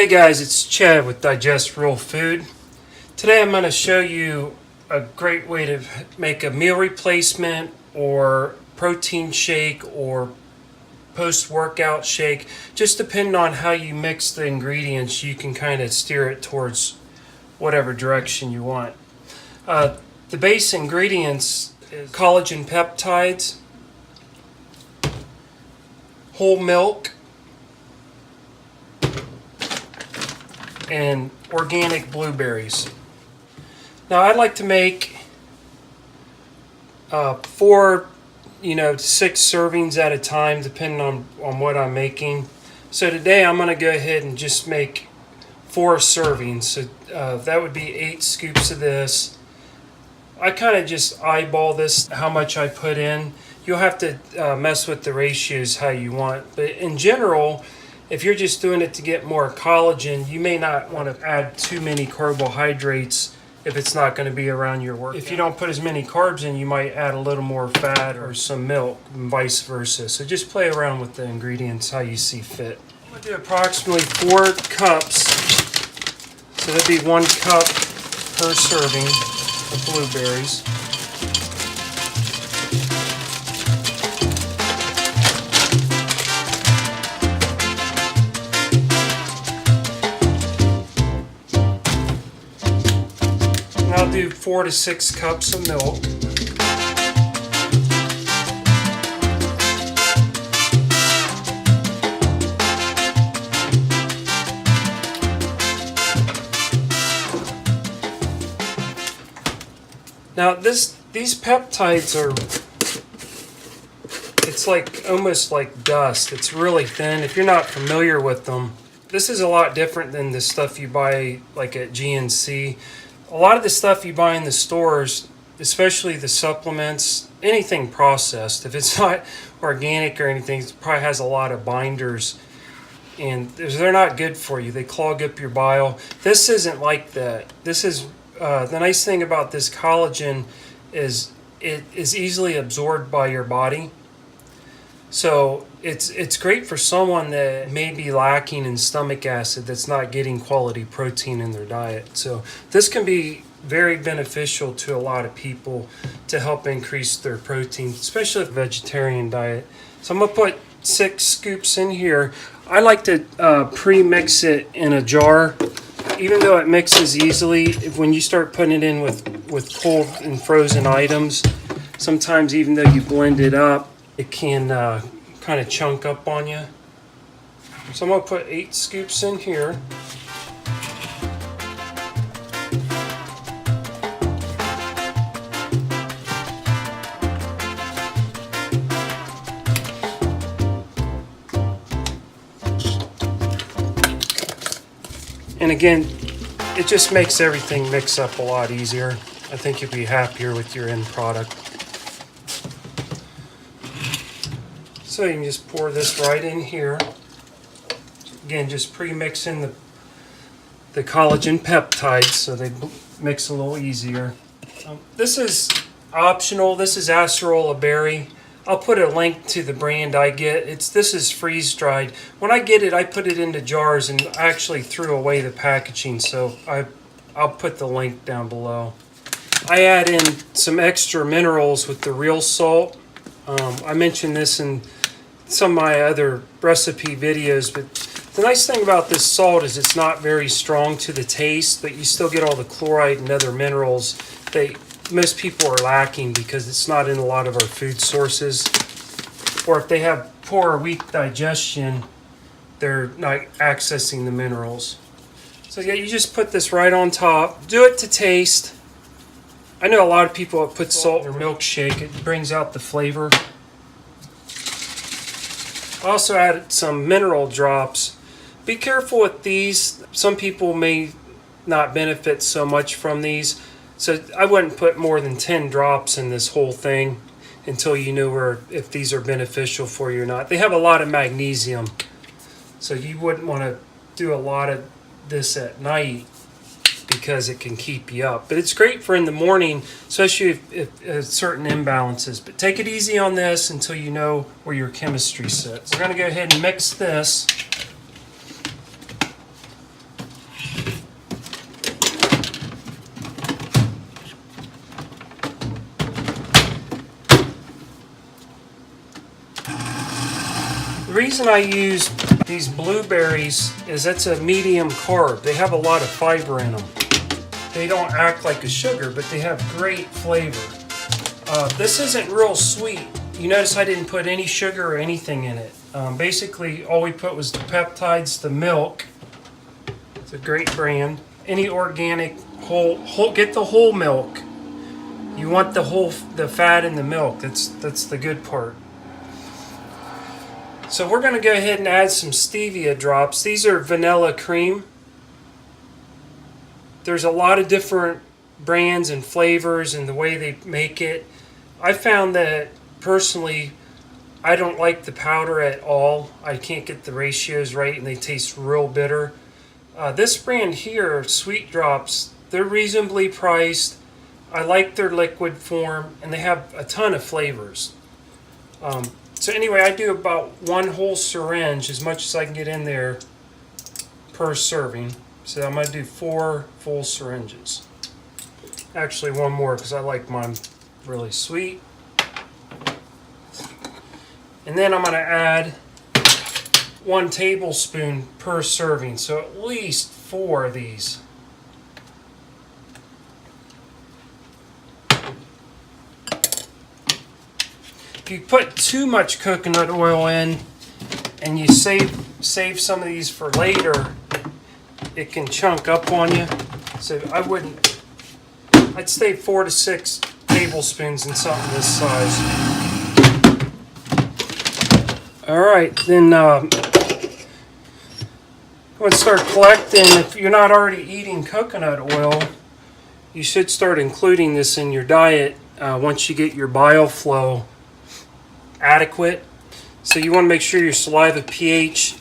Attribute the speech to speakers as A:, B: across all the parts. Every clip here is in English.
A: Hey guys, it's Chad with Digest Real Food. Today I'm going to show you a great way to make a meal replacement or protein shake or post-workout shake. Just depending on how you mix the ingredients, you can kind of steer it towards whatever direction you want. The base ingredients is collagen peptides, whole milk, and organic blueberries. Now I'd like to make 4 to 6 servings at a time, depending on what I'm making. So today I'm going to go ahead and just make 4 servings. So that would be 8 scoops of this. I kind of just eyeball this, how much I put in. You'll have to mess with the ratios how you want. But in general, if you're just doing it to get more collagen, you may not want to add too many carbohydrates if it's not going to be around your work. If you don't put as many carbs in, you might add a little more fat or some milk and vice versa. So just play around with the ingredients how you see fit. I'm going to do approximately 4 cups. So that'd be 1 cup per serving of blueberries. I'll do 4 to 6 cups of milk. Now these peptides are, it's like almost like dust. It's really thin. If you're not familiar with them, this is a lot different than the stuff you buy like at GNC. A lot of the stuff you buy in the stores, especially the supplements, anything processed, if it's not organic or anything, it probably has a lot of binders, and they're not good for you. They clog up your bile. This isn't like that. This is the nice thing about this collagen is it is easily absorbed by your body. So it's great for someone that may be lacking in stomach acid, that's not getting quality protein in their diet. So this can be very beneficial to a lot of people to help increase their protein, especially a vegetarian diet. So I'm going to put 6 scoops in here. I like to pre-mix it in a jar. Even though it mixes easily, when you start putting it in with cold and frozen items, sometimes even though you blend it up, it can kind of chunk up on you. So I'm going to put 8 scoops in here. And again, it just makes everything mix up a lot easier. I think you'll be happier with your end product. So you can just pour this right in here. Again, just pre-mixing the collagen peptides so they mix a little easier. This is optional. This is acerola berry. I'll put a link to the brand I get. This is freeze dried. When I get it, I put it into jars and I actually threw away the packaging, so I'll put the link down below. I add in some extra minerals with the real salt. I mentioned this in some of my other recipe videos, but the nice thing about this salt is it's not very strong to the taste, but you still get all the chloride and other minerals that most people are lacking because it's not in a lot of our food sources. Or if they have poor or weak digestion, they're not accessing the minerals. So yeah, you just put this right on top. Do it to taste. I know a lot of people that put salt in their milkshake. It brings out the flavor. I also added some mineral drops. Be careful with these. Some people may not benefit so much from these. So I wouldn't put more than 10 drops in this whole thing until you know if these are beneficial for you or not. They have a lot of magnesium. So you wouldn't want to do a lot of this at night because it can keep you up. But it's great for in the morning, especially if certain imbalances. But take it easy on this until you know where your chemistry sits. We're going to go ahead and mix this. reason I use these blueberries is it's a medium carb. They have a lot of fiber in them. They don't act like a sugar, but they have great flavor. This isn't real sweet. You notice I didn't put any sugar or anything in it. Basically, all we put was the peptides, the milk. It's a great brand. Any organic whole get the whole milk. You want the fat in the milk. That's the good part. So we're going to go ahead and add some stevia drops. These are vanilla cream. There's a lot of different brands and flavors and the way they make it. I found that personally, I don't like the powder at all. I can't get the ratios right and they taste real bitter. This brand here, Sweet Drops, they're reasonably priced. I like their liquid form and they have a ton of flavors. So anyway, I do about 1 whole syringe, as much as I can get in there per serving. So I'm going to do 4 full syringes. Actually, 1 more because I like mine really sweet. And then I'm going to add 1 tablespoon per serving, so at least 4 of these. If you put too much coconut oil in and you save some of these for later, it can chunk up on you. So I'd say 4 to 6 tablespoons in something this size. Alright, then I'm going to start collecting. If you're not already eating coconut oil, you should start including this in your diet once you get your bile flow adequate. So you want to make sure your saliva pH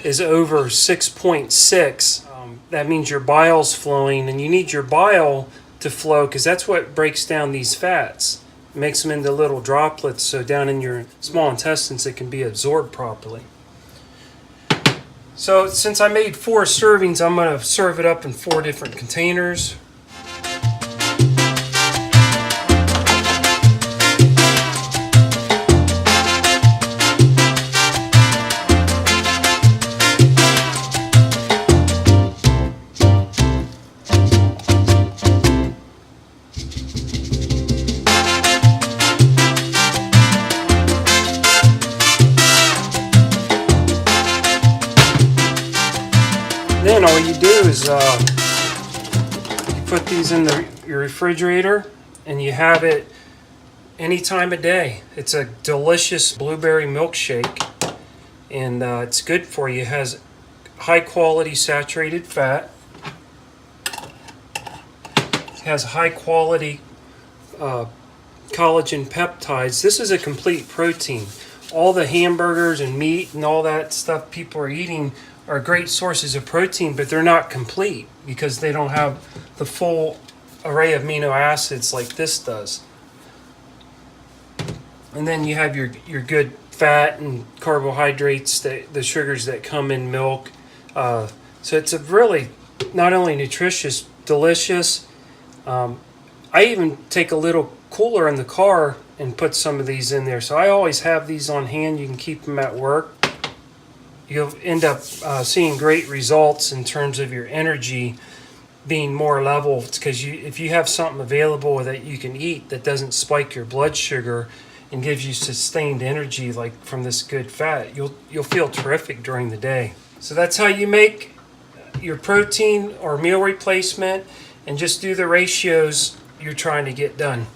A: is over 6.6. That means your bile's flowing, and you need your bile to flow because that's what breaks down these fats. It makes them into little droplets, so down in your small intestines it can be absorbed properly. So since I made 4 servings, I'm going to serve it up in 4 different containers. Then all you do is you put these in your refrigerator and you have it any time of day. It's a delicious blueberry milkshake and it's good for you. It has high quality saturated fat. It has high quality collagen peptides. This is a complete protein. All the hamburgers and meat and all that stuff people are eating are great sources of protein, but they're not complete because they don't have the full array of amino acids like this does. And then you have your good fat and carbohydrates, the sugars that come in milk. So it's a really not only nutritious, delicious. I even take a little cooler in the car and put some of these in there. So I always have these on hand. You can keep them at work. You'll end up seeing great results in terms of your energy being more level, because if you have something available that you can eat that doesn't spike your blood sugar and gives you sustained energy like from this good fat, you'll feel terrific during the day. So that's how you make your protein or meal replacement, and just do the ratios you're trying to get done.